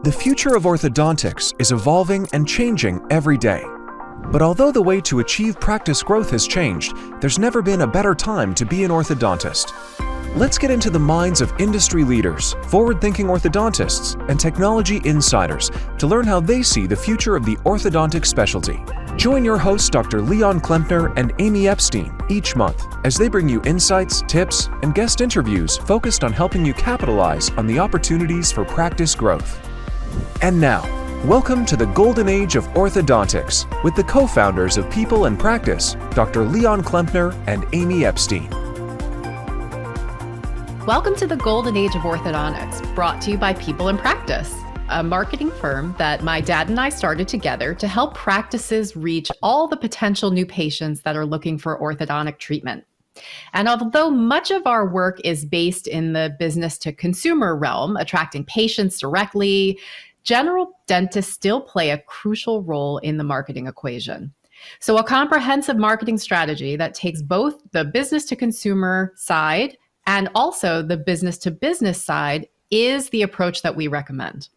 The future of orthodontics is evolving and changing every day. But although the way to achieve practice growth has changed, there's never been a better time to be an orthodontist. Let's get into the minds of industry leaders, forward-thinking orthodontists, and technology insiders to learn how they see the future of the orthodontic specialty. Join your hosts Dr. Leon Klempner and Amy Epstein each month as they bring you insights, tips, and guest interviews focused on helping you capitalize on the opportunities for practice growth. And now, welcome to the Golden Age of Orthodontics with the co-founders of People and Practice, Dr. Leon Klempner and Amy Epstein. Welcome to the Golden Age of Orthodontics, brought to you by People and Practice, a marketing firm that my dad and I started together to help practices reach all the potential new patients that are looking for orthodontic treatment. And although much of our work is based in the business to consumer realm, attracting patients directly, general dentists still play a crucial role in the marketing equation. So a comprehensive marketing strategy that takes both the business to consumer side and also the business to business side is the approach that we recommend.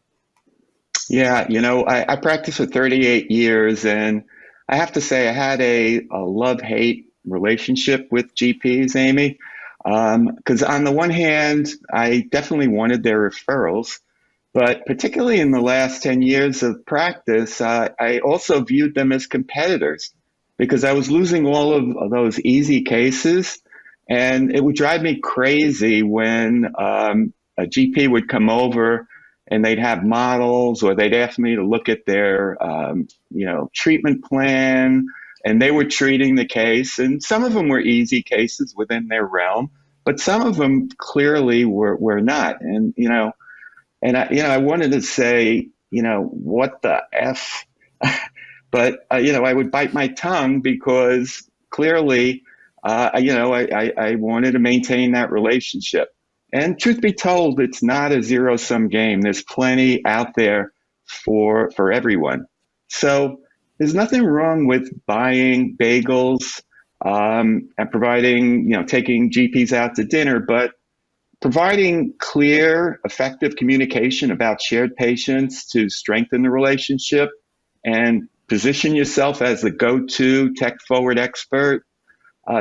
Yeah, I practiced for 38 years, and I have to say I had a love-hate relationship with GPs, Amy, because on the one hand, I definitely wanted their referrals, but particularly in the last 10 years of practice, I also viewed them as competitors because I was losing all of those easy cases, and it would drive me crazy when a GP would come over and they'd have models or they'd ask me to look at their treatment plan, and they were treating the case, and some of them were easy cases within their realm, but some of them clearly were not. And I wanted to say, what the F, but I would bite my tongue because clearly, I wanted to maintain that relationship. And truth be told, it's not a zero-sum game. There's plenty out there for everyone. So there's nothing wrong with buying bagels and providing, taking GPs out to dinner, but providing clear, effective communication about shared patients to strengthen the relationship and position yourself as the go-to tech-forward expert,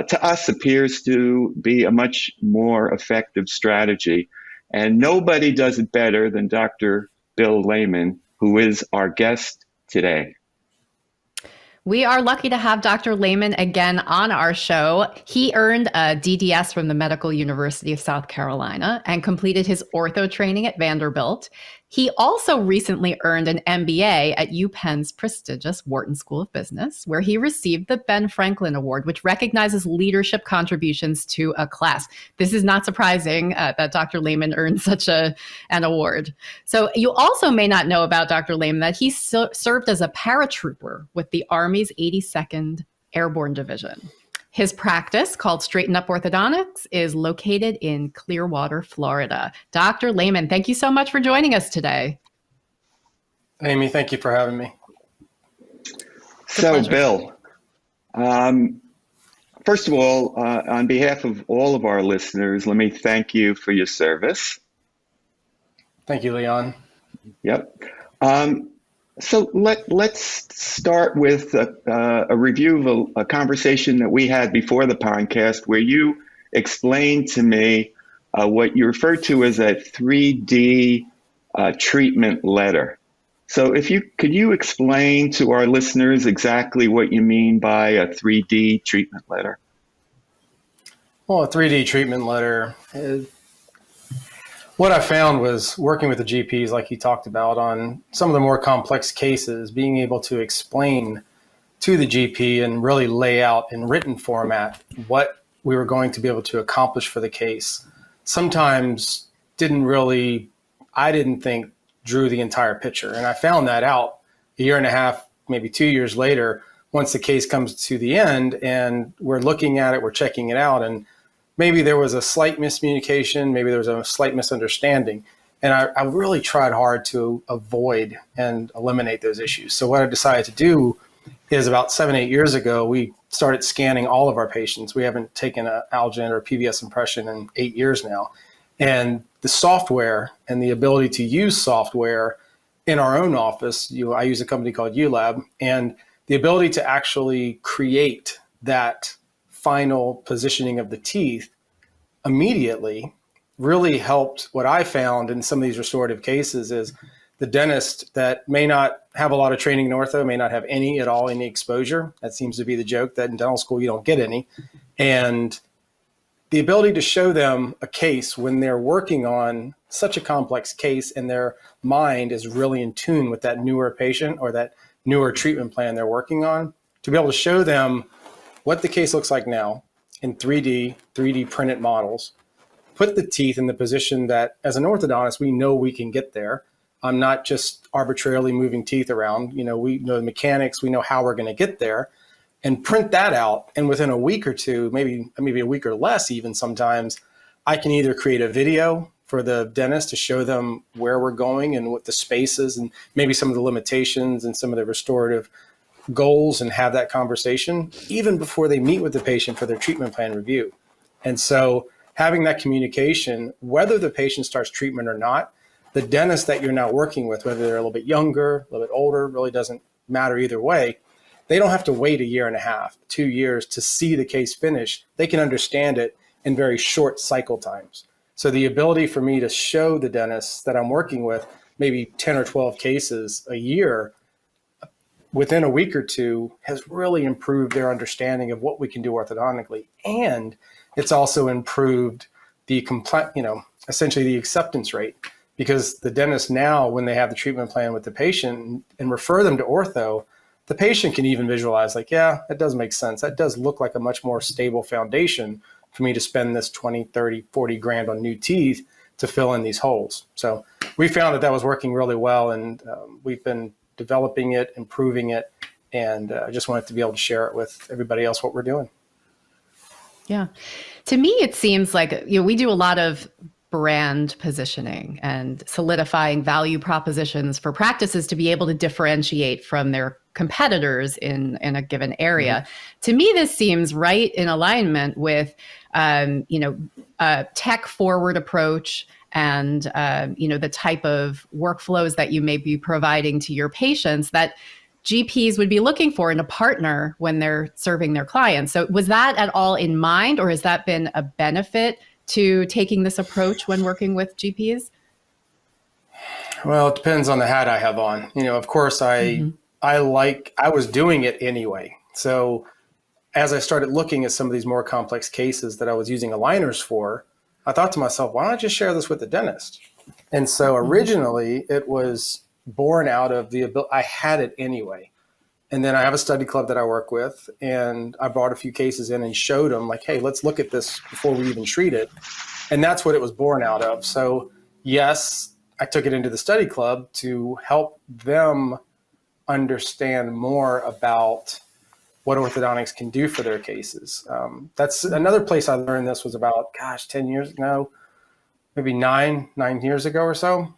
to us appears to be a much more effective strategy. And nobody does it better than Dr. Bill Layman, who is our guest today. We are lucky to have Dr. Layman again on our show. He earned a DDS from the Medical University of South Carolina and completed his ortho training at Vanderbilt. He also recently earned an MBA at UPenn's prestigious Wharton School of Business, where he received the Ben Franklin Award, which recognizes leadership contributions to a class. This is not surprising that Dr. Layman earned such an award. So you also may not know about Dr. Layman that he served as a paratrooper with the Army's 82nd Airborne Division. His practice, called Straighten Up Orthodontics, is located in Clearwater, Florida. Dr. Layman, thank you so much for joining us today. Amy, thank you for having me. So, Bill, first of all, on behalf of all of our listeners, let me thank you for your service. Thank you, Leon. Yep. So let's start with a review of a conversation that we had before the podcast where you explained to me what you referred to as a 3D treatment letter. So could you explain to our listeners exactly what you mean by a 3D treatment letter? Well, a 3D treatment letter is what I found was working with the GPs, like you talked about, on some of the more complex cases, being able to explain to the GP and really lay out in written format what we were going to be able to accomplish for the case. Sometimes I didn't think drew the entire picture. And I found that out a year and a half, maybe 2 years later, once the case comes to the end and we're looking at it, we're checking it out, and maybe there was a slight miscommunication, maybe there was a slight misunderstanding. And I really tried hard to avoid and eliminate those issues. So what I decided to do is about 7-8 years ago, we started scanning all of our patients. We haven't taken an Algin or PVS impression in 8 years now. And the software and the ability to use software in our own office, I use a company called uLab, and the ability to actually create that final positioning of the teeth immediately really helped. What I found in some of these restorative cases is the dentist that may not have a lot of training in ortho, may not have any at all, any exposure. That seems to be the joke, that in dental school you don't get any. And the ability to show them a case when they're working on such a complex case and their mind is really in tune with that newer patient or that newer treatment plan they're working on, to be able to show them what the case looks like now in 3D printed models, put the teeth in the position that as an orthodontist, we know we can get there. I'm not just arbitrarily moving teeth around. We know the mechanics, we know how we're going to get there, and print that out. And within a week or two, maybe a week or less even sometimes, I can either create a video for the dentist to show them where we're going and what the space is and maybe some of the limitations and some of the restorative goals, and have that conversation even before they meet with the patient for their treatment plan review. And so having that communication, whether the patient starts treatment or not, the dentist that you're now working with, whether they're a little bit younger, a little bit older, really doesn't matter either way. They don't have to wait 1.5 years, 2 years to see the case finish. They can understand it in very short cycle times. So the ability for me to show the dentists that I'm working with maybe 10 or 12 cases a year within a week or two has really improved their understanding of what we can do orthodontically. And it's also improved the essentially the acceptance rate, because the dentist now, when they have the treatment plan with the patient and refer them to ortho, the patient can even visualize like, yeah, that does make sense. That does look like a much more stable foundation for me to spend this 20, 30, 40 grand on new teeth to fill in these holes. So we found that was working really well, and we've been developing it, improving it, and I just wanted to be able to share it with everybody else what we're doing. Yeah. To me, it seems like, we do a lot of brand positioning and solidifying value propositions for practices to be able to differentiate from their competitors in a given area. Mm-hmm. To me, this seems right in alignment with, a tech forward approach and, the type of workflows that you may be providing to your patients that GPs would be looking for in a partner when they're serving their clients. So was that at all in mind, or has that been a benefit to taking this approach when working with GPs? Well, it depends on the hat I have on. Of course, I was doing it anyway. So as I started looking at some of these more complex cases that I was using aligners for, I thought to myself, why don't I just share this with the dentist? And so originally it was born out of the ability, I had it anyway. And then I have a study club that I work with, and I brought a few cases in and showed them like, hey, let's look at this before we even treat it. And that's what it was born out of. So yes, I took it into the study club to help them understand more about what orthodontics can do for their cases. That's another place I learned this was about, 10 years ago, maybe nine years ago or so.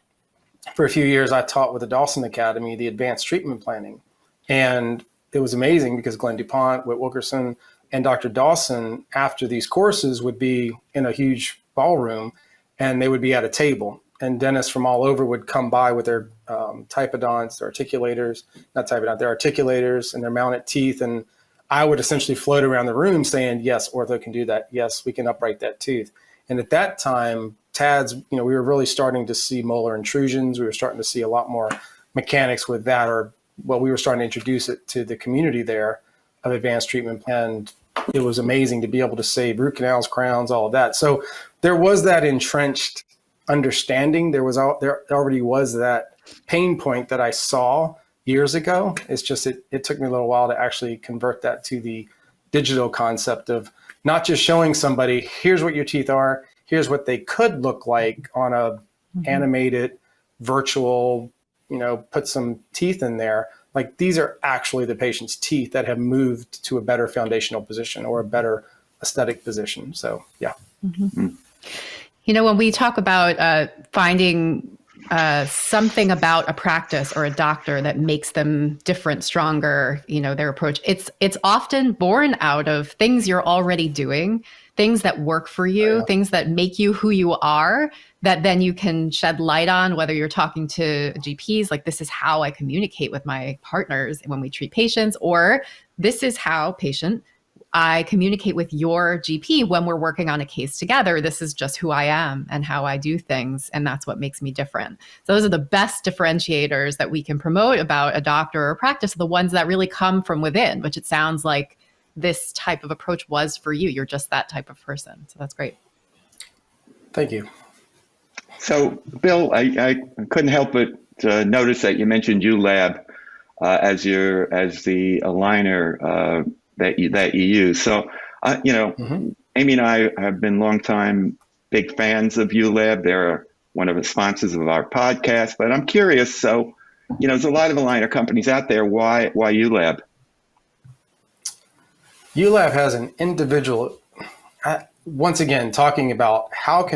For a few years, I taught with the Dawson Academy, the advanced treatment planning. And it was amazing because Glenn DuPont, Whit Wilkerson, and Dr. Dawson, after these courses, would be in a huge ballroom, and they would be at a table. And dentists from all over would come by with their typodonts, their articulators, their articulators and their mounted teeth. And I would essentially float around the room saying, yes, ortho can do that. Yes, we can upright that tooth. And at that time, TADS, we were really starting to see molar intrusions. We were starting to see a lot more mechanics with that, we were starting to introduce it to the community there of advanced treatment. And it was amazing to be able to save root canals, crowns, all of that. So there was that entrenched understanding. There already was that pain point that I saw years ago. It's just, it took me a little while to actually convert that to the digital concept of not just showing somebody, here's what your teeth are, here's what they could look like on a animated virtual, put some teeth in there. Like, these are actually the patient's teeth that have moved to a better foundational position or a better aesthetic position. So, yeah. Mm-hmm. When we talk about finding something about a practice or a doctor that makes them different, stronger, their approach. It's often born out of things you're already doing, things that work for you, things that make you who you are, that then you can shed light on, whether you're talking to GPs, like this is how I communicate with my partners when we treat patients, or this is how I communicate with your GP when we're working on a case together. This is just who I am and how I do things. And that's what makes me different. So those are the best differentiators that we can promote about a doctor or a practice, the ones that really come from within, which it sounds like this type of approach was for you. You're just that type of person. So that's great. Thank you. So, Bill, I couldn't help but notice that you mentioned uLab as the aligner that you use. So, Amy and I have been longtime big fans of uLab. They're one of the sponsors of our podcast. But I'm curious. So, there's a lot of aligner companies out there. Why uLab? uLab has an individual. Once again, talking about how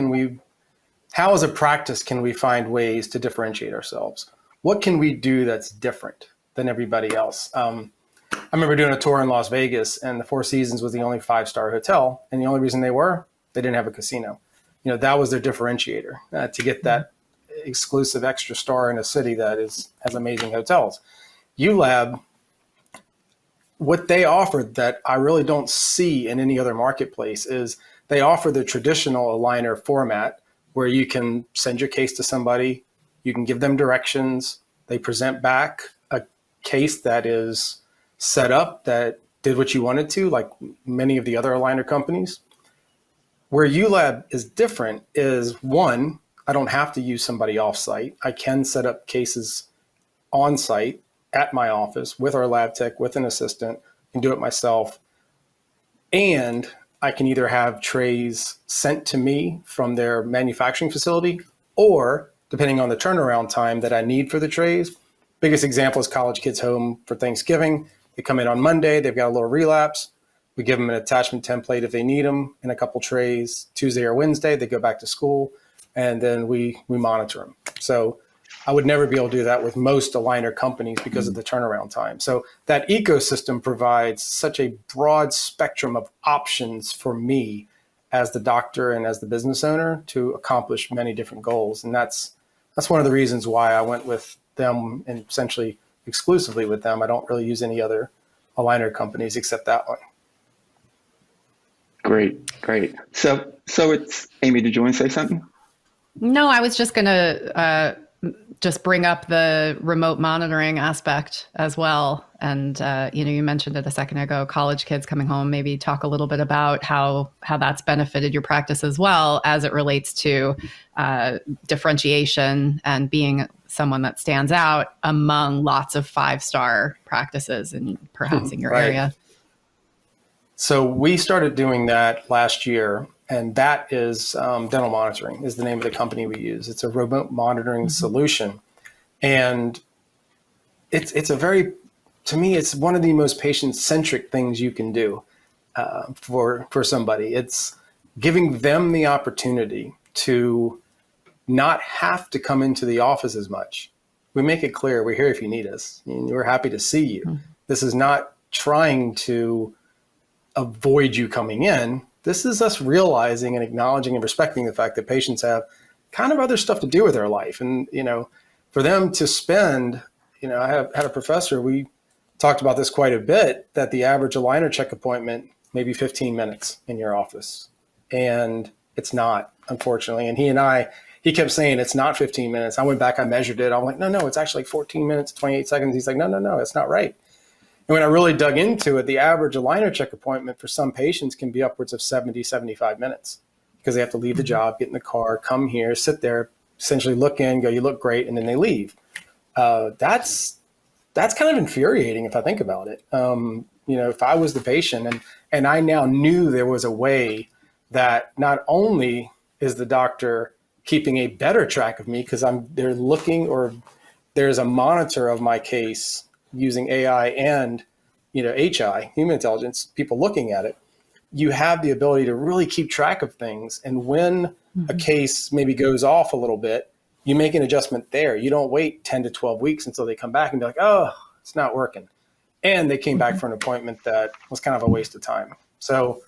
as a practice can we find ways to differentiate ourselves? What can we do that's different than everybody else? I remember doing a tour in Las Vegas, and the Four Seasons was the only 5-star hotel. And the only reason they didn't have a casino. That was their differentiator to get that exclusive extra star in a city that has amazing hotels. uLab, what they offered that I really don't see in any other marketplace is they offer the traditional aligner format where you can send your case to somebody, you can give them directions, they present back a case that is set up that did what you wanted to, like many of the other aligner companies. Where uLab is different is, one, I don't have to use somebody off-site. I can set up cases on-site at my office with our lab tech, with an assistant, and do it myself. And I can either have trays sent to me from their manufacturing facility, or depending on the turnaround time that I need for the trays. Biggest example is college kids home for Thanksgiving. They come in on Monday, they've got a little relapse. We give them an attachment template if they need them in a couple trays. Tuesday or Wednesday, they go back to school, and then we monitor them. So I would never be able to do that with most aligner companies because of the turnaround time. So that ecosystem provides such a broad spectrum of options for me as the doctor and as the business owner to accomplish many different goals. And that's one of the reasons why I went with them and essentially exclusively with them. I don't really use any other aligner companies except that one. Great. So it's Amy. Did you want to say something? No, I was just going to just bring up the remote monitoring aspect as well. And you mentioned it a second ago, college kids coming home. Maybe talk a little bit about how that's benefited your practice as well as it relates to differentiation and being someone that stands out among lots of 5-star practices and perhaps in your area. So we started doing that last year, and that is Dental Monitoring is the name of the company we use. It's a remote monitoring solution. And it's a very, to me, it's one of the most patient-centric things you can do for somebody. It's giving them the opportunity to not have to come into the office as much. We make it clear we're here if you need us. And we're happy to see you. This is not trying to avoid you coming in. This is us realizing and acknowledging and respecting the fact that patients have kind of other stuff to do with their life. And, for them to spend, I had a professor, we talked about this quite a bit, that the average aligner check appointment, maybe 15 minutes in your office. And it's not, unfortunately. And he kept saying it's not 15 minutes. I went back, I measured it. I'm like, no, it's actually like 14 minutes, 28 seconds. He's like, no, it's not right. And when I really dug into it, the average aligner check appointment for some patients can be upwards of 70, 75 minutes because they have to leave the job, get in the car, come here, sit there, essentially look in, go, you look great, and then they leave. That's kind of infuriating if I think about it. If I was the patient and I now knew there was a way that not only is the doctor keeping a better track of me because they're looking, or there's a monitor of my case using AI and, HI, human intelligence, people looking at it, you have the ability to really keep track of things. And when a case maybe goes off a little bit, you make an adjustment there. You don't wait 10 to 12 weeks until they come back and be like, oh, it's not working. And they came back for an appointment that was kind of a waste of time. So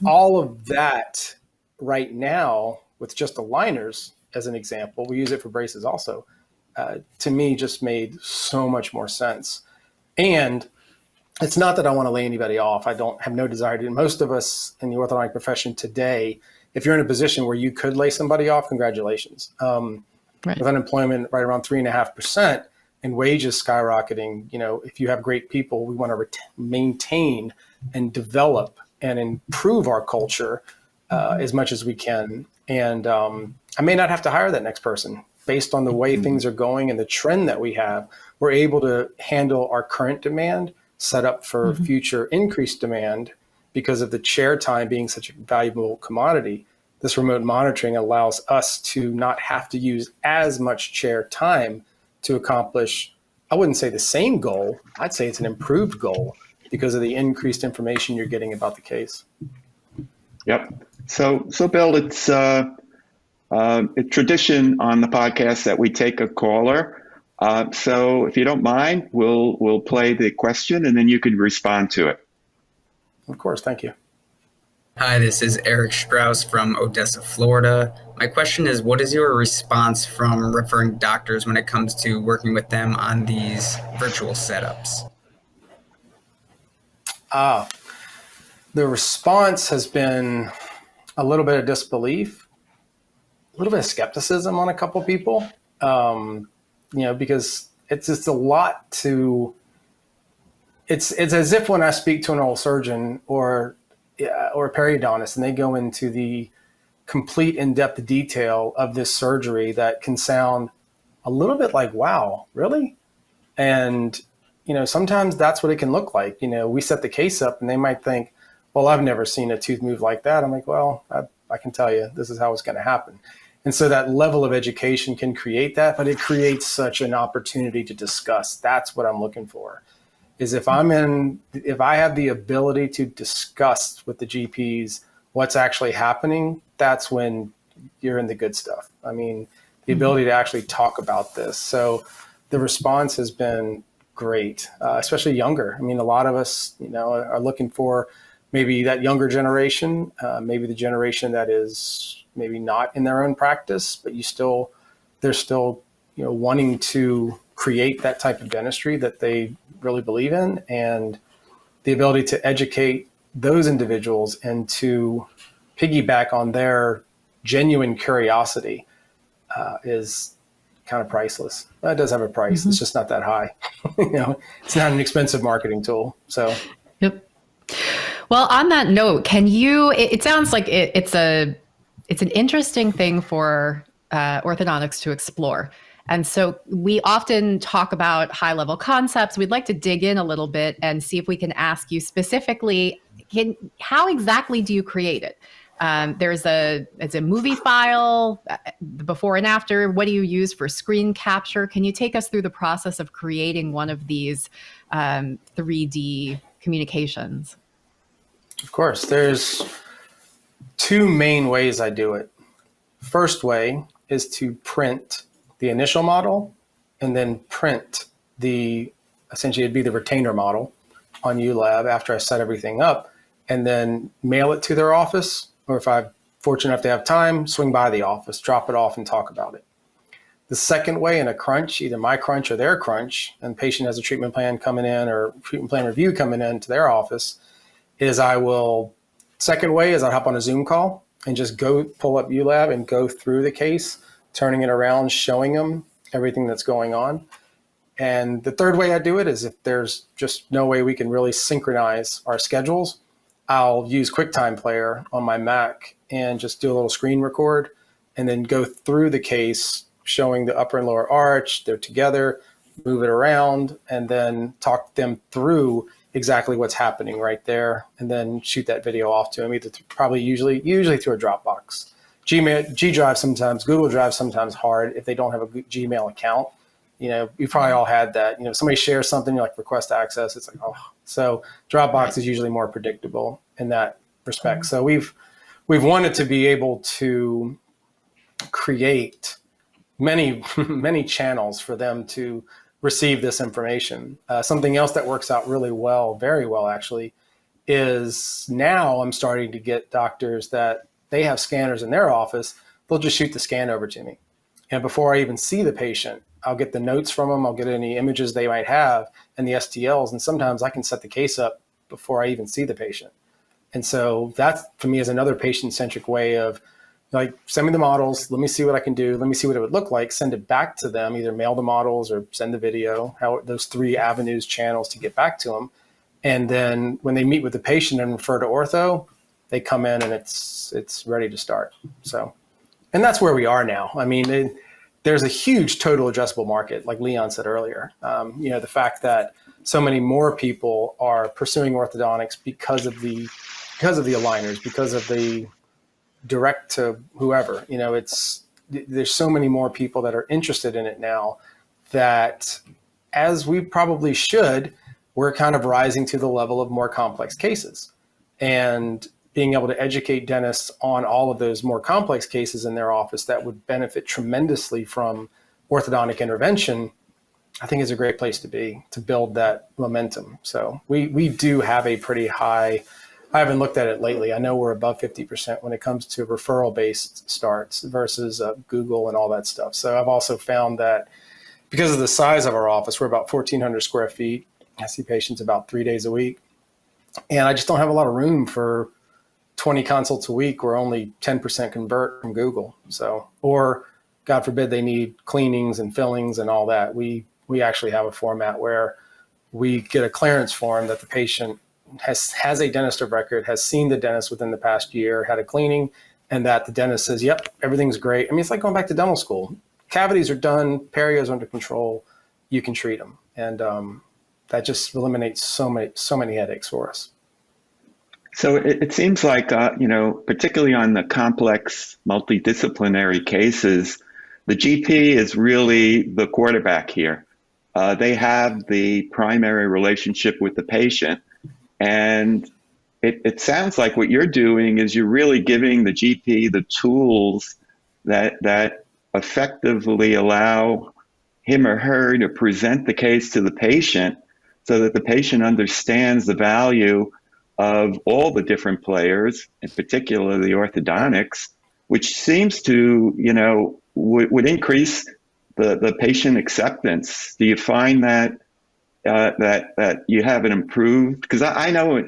all of that right now with just aligners, as an example, we use it for braces also, to me just made so much more sense. And it's not that I want to lay anybody off. I don't have no desire to. Most of us in the orthodontic profession today, if you're in a position where you could lay somebody off, congratulations. With unemployment right around 3.5% and wages skyrocketing, if you have great people, we want to maintain and develop and improve our culture as much as we can. And I may not have to hire that next person based on the way things are going and the trend that we have. We're able to handle our current demand, set up for future increased demand because of the chair time being such a valuable commodity. This remote monitoring allows us to not have to use as much chair time to accomplish, I wouldn't say the same goal, I'd say it's an improved goal because of the increased information you're getting about the case. Yep. So Bill, it's a tradition on the podcast that we take a caller. So if you don't mind, we'll play the question and then you can respond to it. Of course. Thank you. Hi, this is Eric Strauss from Odessa, Florida. My question is, what is your response from referring doctors when it comes to working with them on these virtual setups? The response has been a little bit of disbelief, a little bit of skepticism on a couple people, because it's just a lot to, it's as if when I speak to an oral surgeon or a periodontist and they go into the complete in-depth detail of this surgery that can sound a little bit like, wow, really? And, sometimes that's what it can look like. We set the case up and they might think, well, I've never seen a tooth move like that. I'm like, well, I can tell you, this is how it's going to happen. And so that level of education can create that, but it creates such an opportunity to discuss. That's what I'm looking for. Is if I have the ability to discuss with the GPs what's actually happening, that's when you're in the good stuff. I mean, the ability to actually talk about this. So the response has been great, especially younger. I mean, a lot of us, are looking for maybe that younger generation, maybe the generation that is maybe not in their own practice, but they're still, wanting to create that type of dentistry that they really believe in, and the ability to educate those individuals and to piggyback on their genuine curiosity is kind of priceless. That does have a price. It's just not that high. It's not an expensive marketing tool. So, yep. Well, on that note, it sounds like it's an interesting thing for orthodontics to explore. And so we often talk about high-level concepts. We'd like to dig in a little bit and see if we can ask you specifically, how exactly do you create it? It's a movie file, before and after. What do you use for screen capture? Can you take us through the process of creating one of these 3D communications? Of course. There's two main ways I do it. First way is to print the initial model and then print essentially it'd be the retainer model on uLab after I set everything up, and then mail it to their office, or if I'm fortunate enough to have time, swing by the office, drop it off and talk about it. The second way, in a crunch, either my crunch or their crunch, and the patient has a treatment plan coming in or treatment plan review coming in to their office, second way is I'd hop on a Zoom call and just go pull up uLab and go through the case, turning it around, showing them everything that's going on. And the third way I do it is if there's just no way we can really synchronize our schedules, I'll use QuickTime Player on my Mac and just do a little screen record and then go through the case, showing the upper and lower arch, they're together, move it around, and then talk them through exactly what's happening right there, and then shoot that video off to them, usually through a Dropbox. G Drive sometimes, Google Drive sometimes hard if they don't have a Gmail account. You probably all had that. Somebody shares something, you like request access. It's like, oh. So Dropbox is usually more predictable in that respect. So we've wanted to be able to create many, many channels for them to receive this information. Something else that works out really well, very well actually, is now I'm starting to get doctors that they have scanners in their office. They'll just shoot the scan over to me. And before I even see the patient, I'll get the notes from them. I'll get any images they might have and the STLs. And sometimes I can set the case up before I even see the patient. And so that for me is another patient-centric way of like, send me the models, let me see what I can do, let me see what it would look like, send it back to them, either mail the models or send the video, how those 3 avenues, channels to get back to them. And then when they meet with the patient and refer to ortho, they come in and it's ready to start. So, and that's where we are now. I mean, there's a huge total addressable market, like Leon said earlier. The fact that so many more people are pursuing orthodontics because of the aligners, because of the direct to whoever, there's so many more people that are interested in it now that, as we probably should, we're kind of rising to the level of more complex cases. And being able to educate dentists on all of those more complex cases in their office that would benefit tremendously from orthodontic intervention, I think is a great place to be, to build that momentum. So we do have a pretty high, I haven't looked at it lately. I know we're above 50% when it comes to referral-based starts versus Google and all that stuff. So I've also found that because of the size of our office, we're about 1,400 square feet. I see patients about 3 days a week. And I just don't have a lot of room for 20 consults a week where only 10% convert from Google. So, or God forbid they need cleanings and fillings and all that. We actually have a format where we get a clearance form that the patient has a dentist of record, has seen the dentist within the past year, had a cleaning, and that the dentist says, yep, everything's great. I mean, it's like going back to dental school. Cavities are done, perios under control, you can treat them. And that just eliminates so many headaches for us. So it seems like, particularly on the complex multidisciplinary cases, the GP is really the quarterback here. They have the primary relationship with the patient. And it sounds like what you're doing is you're really giving the GP the tools that effectively allow him or her to present the case to the patient so that the patient understands the value of all the different players, in particular the orthodontics, which seems to, would increase the patient acceptance. Do you find that that you have it improved? Because I know,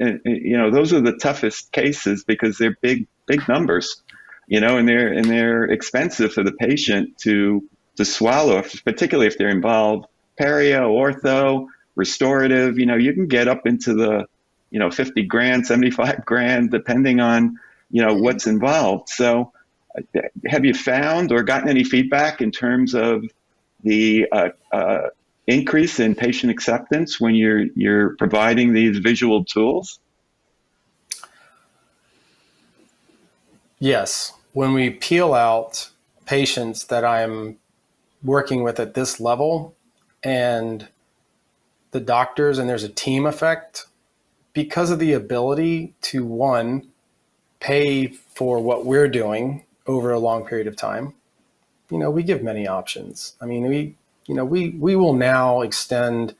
those are the toughest cases because they're big numbers, and they're expensive for the patient to swallow, particularly if they're involved perio, ortho, restorative. You can get up into the 50 grand, 75 grand, depending on what's involved. So have you found or gotten any feedback in terms of the increase in patient acceptance when you're providing these visual tools? Yes. When we peel out patients that I'm working with at this level and the doctors, and there's a team effect, because of the ability to, one, pay for what we're doing over a long period of time, we give many options. I mean, we will now extend,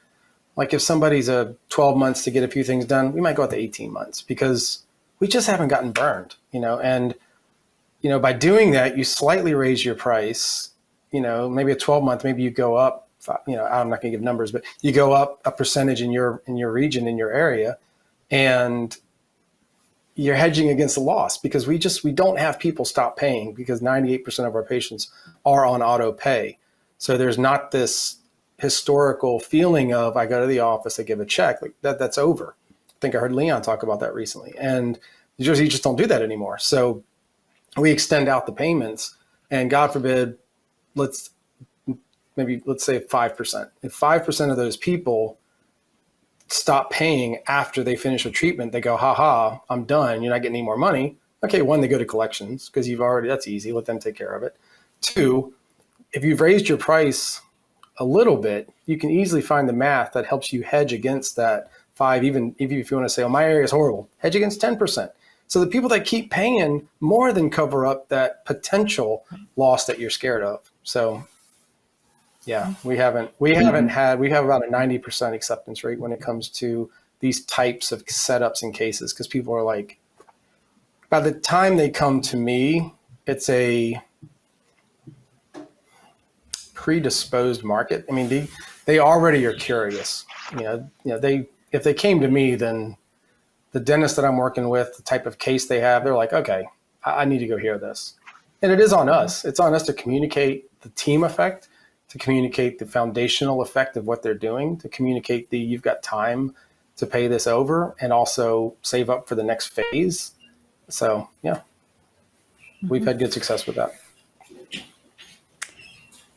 like if somebody's 12 months to get a few things done, we might go out to 18 months because we just haven't gotten burned, and, by doing that, you slightly raise your price, maybe a 12-month, maybe you go up, I'm not going to give numbers, but you go up a percentage in your region, in your area, and you're hedging against the loss because we don't have people stop paying because 98% of our patients are on auto pay. So there's not this historical feeling of I go to the office, I give a check, like that's over. I think I heard Leon talk about that recently, and you just don't do that anymore. So we extend out the payments, and God forbid, let's say 5%. If 5% of those people stop paying after they finish a treatment, they go, I'm done, you're not getting any more money. Okay, one, they go to collections because that's easy, let them take care of it. Two, if you've raised your price a little bit, you can easily find the math that helps you hedge against that 5, even if you want to say, my area is horrible, hedge against 10%. So the people that keep paying more than cover up that potential loss that you're scared of. So Yeah, we have about a 90% acceptance rate when it comes to these types of setups and cases, because people are like, by the time they come to me, it's a predisposed market. I mean, they already are curious. If they came to me, then the dentist that I'm working with, the type of case they have, they're like, okay, I need to go hear this. And it is on us. It's on us to communicate the team effect, to communicate the foundational effect of what they're doing, to communicate you've got time to pay this over and also save up for the next phase. So, yeah, we've had good success with that.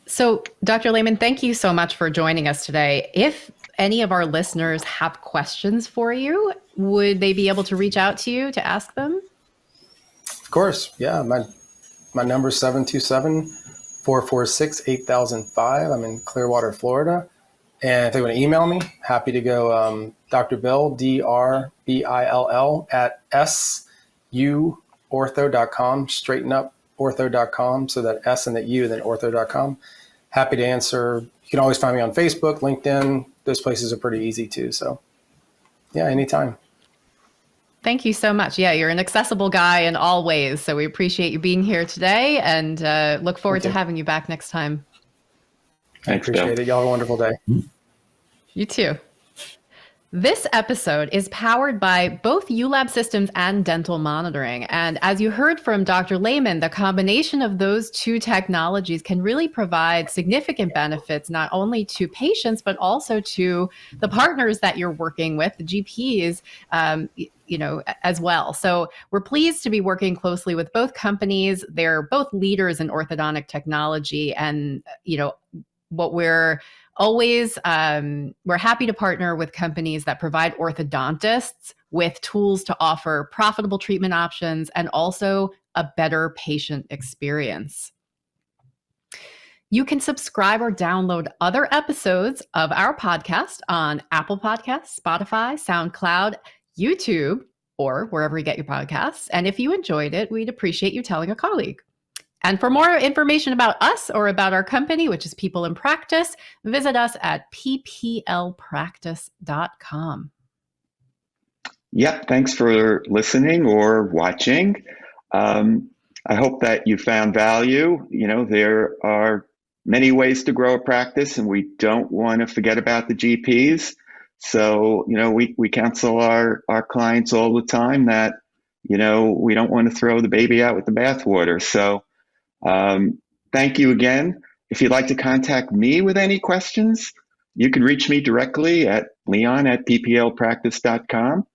So, Dr. Layman, thank you so much for joining us today. If any of our listeners have questions for you, would they be able to reach out to you to ask them? Of course. Yeah. My number is 727-446-8005. I'm in Clearwater, Florida. And if they want to email me, happy to go Dr. Bill, DRBILL @suortho.com, straightenupOrtho.com. So that S and that U, and then ortho.com. Happy to answer. You can always find me on Facebook, LinkedIn. Those places are pretty easy too. So yeah, anytime. Thank you so much. Yeah, you're an accessible guy in all ways. So we appreciate you being here today and look forward to having you back next time. Thanks, appreciate it. Y'all have a wonderful day. You too. This episode is powered by both uLab systems and dental monitoring. And as you heard from Dr. Layman, the combination of those two technologies can really provide significant benefits, not only to patients, but also to the partners that you're working with, the GPs, as well. So we're pleased to be working closely with both companies. They're both leaders in orthodontic technology. And, what we're happy to partner with companies that provide orthodontists with tools to offer profitable treatment options and also a better patient experience. You can subscribe or download other episodes of our podcast on Apple Podcasts, Spotify, SoundCloud, YouTube, or wherever you get your podcasts. And if you enjoyed it, we'd appreciate you telling a colleague. And for more information about us or about our company, which is People in Practice, visit us at pplpractice.com. Yep, thanks for listening or watching. I hope that you found value. There are many ways to grow a practice, and we don't want to forget about the GPs. So, we counsel our clients all the time that, we don't want to throw the baby out with the bathwater. So, thank you again. If you'd like to contact me with any questions, you can reach me directly at leon@pplpractice.com.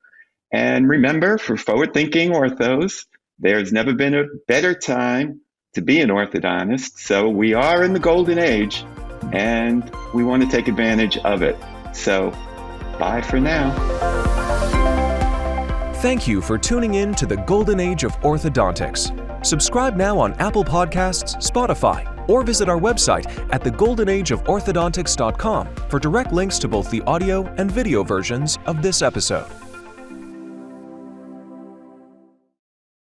And remember, for forward-thinking orthos, there's never been a better time to be an orthodontist. So we are in the golden age, and we want to take advantage of it. So bye for now. Thank you for tuning in to the Golden Age of Orthodontics. Subscribe now on Apple Podcasts, Spotify, or visit our website at thegoldenageoforthodontics.com for direct links to both the audio and video versions of this episode.